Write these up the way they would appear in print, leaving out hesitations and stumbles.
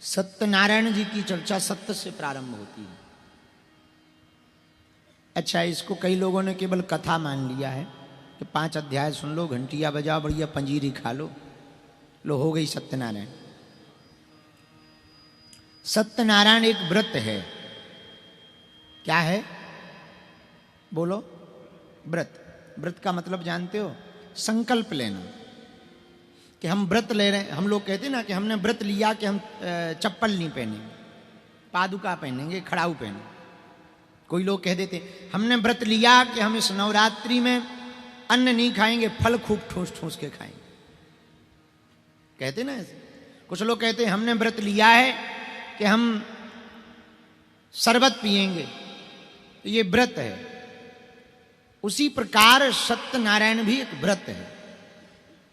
सत्यनारायण जी की चर्चा सत्य से प्रारंभ होती है। अच्छा, इसको कई लोगों ने केवल कथा मान लिया है कि 5 अध्याय सुन लो, घंटिया बजाओ, बढ़िया पंजीरी खा लो हो गई सत्यनारायण। सत्यनारायण एक व्रत है। क्या है? बोलो। व्रत। व्रत का मतलब जानते हो? संकल्प लेना कि हम व्रत ले रहे हैं। हम लोग कहते हैं ना कि हमने व्रत लिया कि हम चप्पल नहीं पहनेंगे, पादुका पहनेंगे, खड़ाऊ पहनेंगे। कोई लोग कह देते हमने व्रत लिया कि हम इस नवरात्रि में अन्न नहीं खाएंगे, फल खूब ठूस ठूस के खाएंगे। कहते ना ऐसे। कुछ लोग कहते हैं हमने व्रत लिया है कि हम शरबत पिएंगे, तो ये व्रत है। उसी प्रकार सत्यनारायण भी एक व्रत है।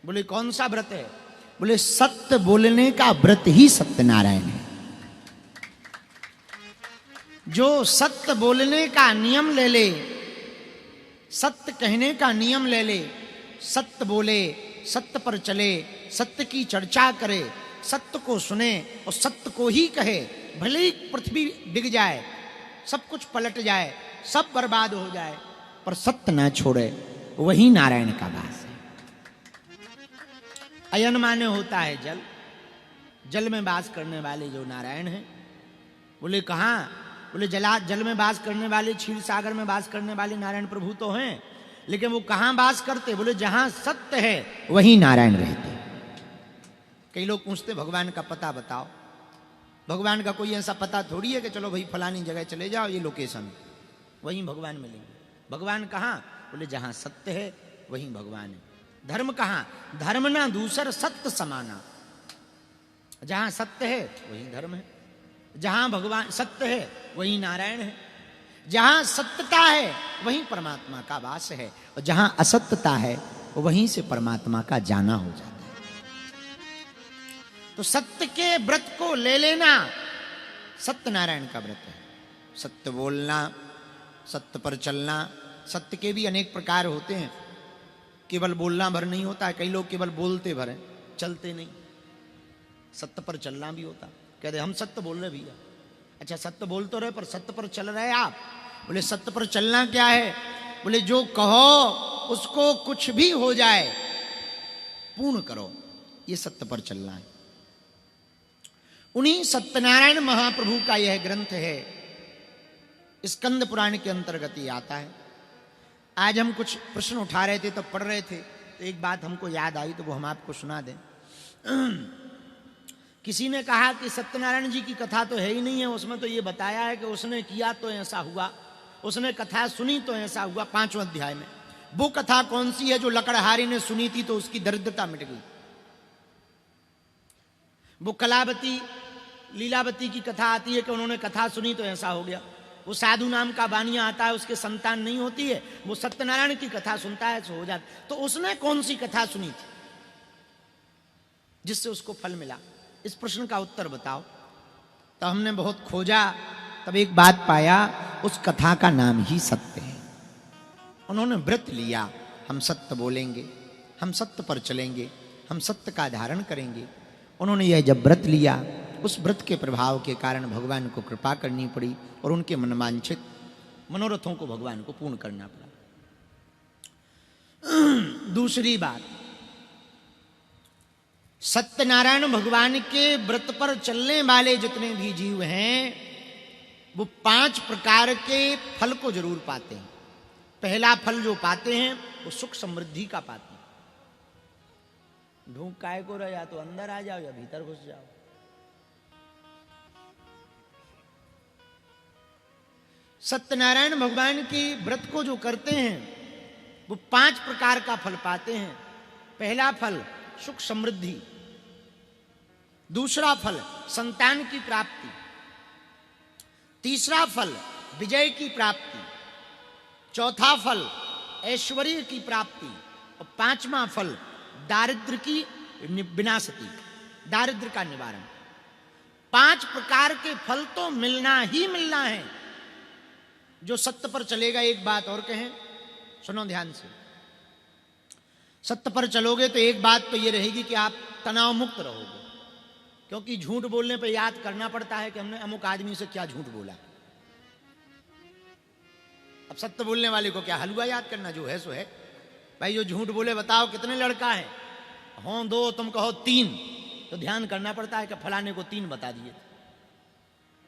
बोले कौन सा व्रत है? बोले सत्य बोलने का व्रत ही सत्यनारायण है। जो सत्य बोलने का नियम ले ले, सत्य कहने का नियम ले ले, सत्य बोले, सत्य पर चले, सत्य की चर्चा करे, सत्य को सुने और सत्य को ही कहे, भले ही पृथ्वी डिग जाए, सब कुछ पलट जाए, सब बर्बाद हो जाए, पर सत्य ना छोड़े, वही नारायण का वास है। अयन माने होता है जल, जल में वास करने वाले जो नारायण हैं। बोले कहाँ? बोले जल में वास करने वाले, क्षीर सागर में वास करने वाले नारायण प्रभु तो हैं, लेकिन वो कहाँ वास करते? बोले जहां सत्य है वहीं नारायण रहते। कई लोग पूछते भगवान का पता बताओ। भगवान का कोई ऐसा पता थोड़ी है कि चलो भाई फलानी जगह चले जाओ, ये लोकेशन, वहीं भगवान मिलेंगे। भगवान कहाँ? बोले जहां सत्य है वहीं भगवान है। धर्म कहाँ? धर्म ना दूसर सत्य समाना। जहां सत्य है वहीं धर्म है, जहां भगवान सत्य है वहीं नारायण है, जहां सत्यता है वहीं परमात्मा का वास है, और जहां असत्यता है वहीं से परमात्मा का जाना हो जाता है। तो सत्य के व्रत को ले लेना सत्यनारायण का व्रत है। सत्य बोलना, सत्य पर चलना। सत्य के भी अनेक प्रकार होते हैं, केवल बोलना भर नहीं होता है। कई लोग केवल बोलते भर हैं, चलते नहीं। सत्य पर चलना भी होता। कहते हम सत्य बोल रहे भैया। अच्छा, सत्य बोल तो रहे पर सत्य पर चल रहे आप? बोले सत्य पर चलना क्या है? बोले जो कहो उसको कुछ भी हो जाए पूर्ण करो, ये सत्य पर चलना है। उन्हीं सत्यनारायण महाप्रभु का यह ग्रंथ है, स्कंद पुराण के अंतर्गत ये आता है। आज हम कुछ प्रश्न उठा रहे थे, तब पढ़ रहे थे, तो एक बात हमको याद आई, तो वो हम आपको सुना दें। किसी ने कहा कि सत्यनारायण जी की कथा तो है ही नहीं है, उसमें तो ये बताया है कि उसने किया तो ऐसा हुआ, उसने कथा सुनी तो ऐसा हुआ 5वें अध्याय में। वो कथा कौन सी है जो लकड़हारी ने सुनी थी तो उसकी दरिद्रता मिट गई? वो कलावती लीलावती की कथा आती है कि उन्होंने कथा सुनी तो ऐसा हो गया। वो साधु नाम का बानिया आता है, उसके संतान नहीं होती है, वो सत्यनारायण की कथा सुनता है तो हो जाता। तो उसने कौन सी कथा सुनी थी जिससे उसको फल मिला? इस प्रश्न का उत्तर बताओ। तो हमने बहुत खोजा, तब एक बात पाया, उस कथा का नाम ही सत्य है। उन्होंने व्रत लिया, हम सत्य बोलेंगे, हम सत्य पर चलेंगे, हम सत्य का धारण करेंगे। उन्होंने यह जब व्रत लिया, उस व्रत के प्रभाव के कारण भगवान को कृपा करनी पड़ी और उनके मनवांछित मनोरथों को भगवान को पूर्ण करना पड़ा। दूसरी बात, सत्यनारायण भगवान के व्रत पर चलने वाले जितने भी जीव हैं, वो 5 प्रकार के फल को जरूर पाते हैं। पहला फल जो पाते हैं वो सुख समृद्धि का पाते हैं। ढूंढ काय को रह, या तो अंदर आ जाओ या भीतर घुस जाओ। सत्यनारायण भगवान के व्रत को जो करते हैं वो 5 प्रकार का फल पाते हैं। पहला फल सुख समृद्धि, दूसरा फल संतान की प्राप्ति, तीसरा फल विजय की प्राप्ति, चौथा फल ऐश्वर्य की प्राप्ति, और 5वां फल दारिद्र्य की विनाशति, दारिद्र्य का निवारण। 5 प्रकार के फल तो मिलना ही मिलना है जो सत्य पर चलेगा। एक बात और कहें, सुनो ध्यान से। सत्य पर चलोगे तो एक बात तो ये रहेगी कि आप तनाव मुक्त रहोगे। क्योंकि झूठ बोलने पे याद करना पड़ता है कि हमने अमुक आदमी से क्या झूठ बोला। अब सत्य बोलने वाले को क्या हलवा याद करना, जो है सो है। भाई जो झूठ बोले बताओ कितने लड़का है, हो 2 तुम कहो 3, तो ध्यान करना पड़ता है कि फलाने को 3 बता दिए।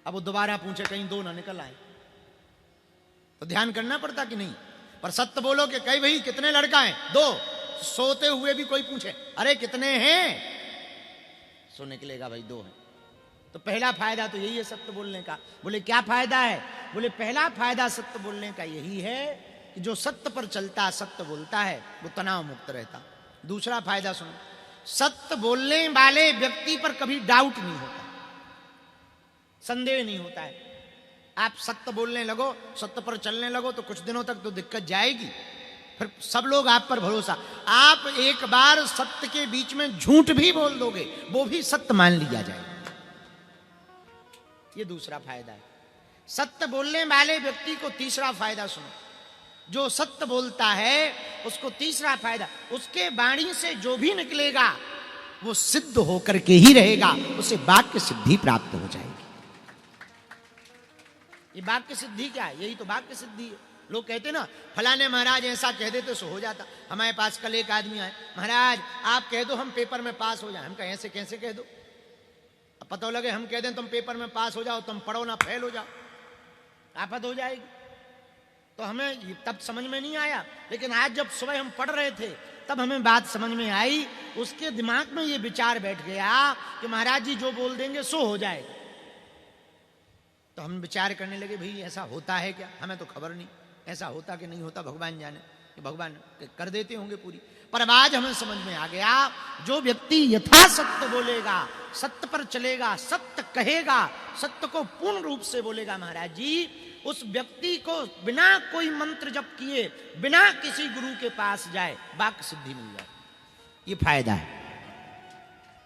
अब वो दोबारा पूछे कहीं 2 ना निकल आए, तो ध्यान करना पड़ता कि नहीं। पर सत्य बोलो कि कई भाई कितने लड़का हैं, 2, सोते हुए भी कोई पूछे अरे कितने हैं, सो निकलेगा भाई 2 हैं। तो पहला फायदा तो यही है सत्य बोलने का। बोले क्या फायदा है? बोले पहला फायदा सत्य बोलने का यही है कि जो सत्य पर चलता, सत्य बोलता है, वो तनाव मुक्त रहता। दूसरा फायदा सुनो, सत्य बोलने वाले व्यक्ति पर कभी डाउट नहीं होता, संदेह नहीं होता है। आप सत्य बोलने लगो, सत्य पर चलने लगो, तो कुछ दिनों तक तो दिक्कत जाएगी, फिर सब लोग आप पर भरोसा। आप एक बार सत्य के बीच में झूठ भी बोल दोगे, वो भी सत्य मान लिया जाएगा। ये दूसरा फायदा है। सत्य बोलने वाले व्यक्ति को तीसरा फायदा सुनो, जो सत्य बोलता है उसको तीसरा फायदा, उसके वाणी से जो भी निकलेगा वो सिद्ध होकर के ही रहेगा, उसे वाक्य सिद्धि प्राप्त हो जाएगी। ये वाक्य सिद्धि क्या है? यही तो वाक्य सिद्धि है। लोग कहते ना फलाने महाराज ऐसा कह देते सो हो जाता। हमारे पास कल एक आदमी आए, महाराज आप कह दो हम पेपर में पास हो जाए। हम कहें ऐसे कैसे कह दो? अब पता लगे हम कह दें तुम पेपर में पास हो जाओ, तुम पढ़ो ना फेल हो जाओ, आफत हो जाएगी। तो हमें तब समझ में नहीं आया, लेकिन आज जब सुबह हम पढ़ रहे थे तब हमें बात समझ में आई। उसके दिमाग में ये विचार बैठ गया कि महाराज जी जो बोल देंगे सो हो जाएगा। तो हम विचार करने लगे भाई ऐसा होता है क्या? हमें तो खबर नहीं, ऐसा होता कि नहीं होता भगवान जाने, कि भगवान कर देते होंगे पूरी। पर अब आज हमें समझ में आ गया, जो व्यक्ति यथा सत्य बोलेगा, सत्य पर चलेगा, सत्य कहेगा, सत्य को पूर्ण रूप से बोलेगा महाराज जी, उस व्यक्ति को बिना कोई मंत्र जप किए, बिना किसी गुरु के पास जाए वाक्य सिद्धि मिल जाए। ये फायदा है।